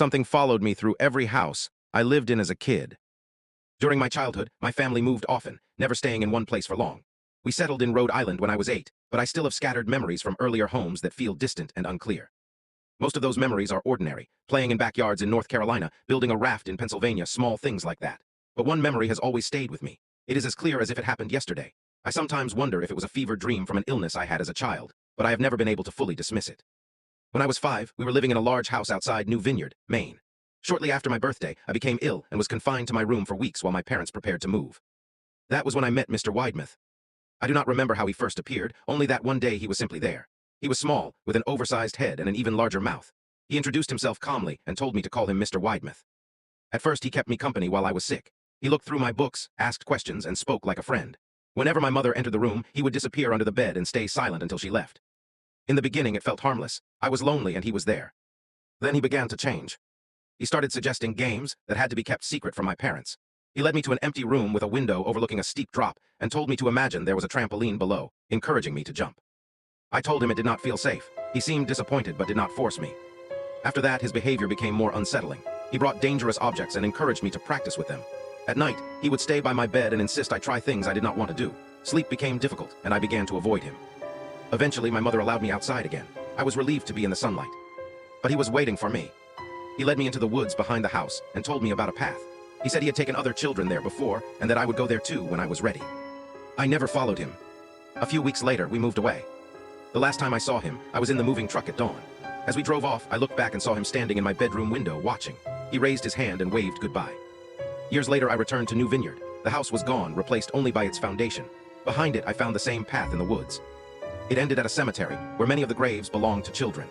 Something followed me through every house I lived in as a kid. During my childhood, my family moved often, never staying in one place for long. We settled in Rhode Island when I was 8, but I still have scattered memories from earlier homes that feel distant and unclear. Most of those memories are ordinary, playing in backyards in North Carolina, building a raft in Pennsylvania, small things like that. But one memory has always stayed with me. It is as clear as if it happened yesterday. I sometimes wonder if it was a fever dream from an illness I had as a child, but I have never been able to fully dismiss it. When I was 5, we were living in a large house outside New Vineyard, Maine. Shortly after my birthday, I became ill and was confined to my room for weeks while my parents prepared to move. That was when I met Mr. Weidmuth. I do not remember how he first appeared, only that one day he was simply there. He was small, with an oversized head and an even larger mouth. He introduced himself calmly and told me to call him Mr. Weidmuth. At first he kept me company while I was sick. He looked through my books, asked questions, and spoke like a friend. Whenever my mother entered the room, he would disappear under the bed and stay silent until she left. In the beginning it felt harmless. I was lonely and he was there. Then he began to change. He started suggesting games that had to be kept secret from my parents. He led me to an empty room with a window overlooking a steep drop and told me to imagine there was a trampoline below, encouraging me to jump. I told him it did not feel safe. He seemed disappointed but did not force me. After that, his behavior became more unsettling. He brought dangerous objects and encouraged me to practice with them. At night, he would stay by my bed and insist I try things I did not want to do. Sleep became difficult, and I began to avoid him. Eventually, my mother allowed me outside again. I was relieved to be in the sunlight. But he was waiting for me. He led me into the woods behind the house and told me about a path. He said he had taken other children there before and that I would go there too when I was ready. I never followed him. A few weeks later, we moved away. The last time I saw him, I was in the moving truck at dawn. As we drove off, I looked back and saw him standing in my bedroom window watching. He raised his hand and waved goodbye. Years later, I returned to New Vineyard. The house was gone, replaced only by its foundation. Behind it, I found the same path in the woods. It ended at a cemetery, where many of the graves belonged to children.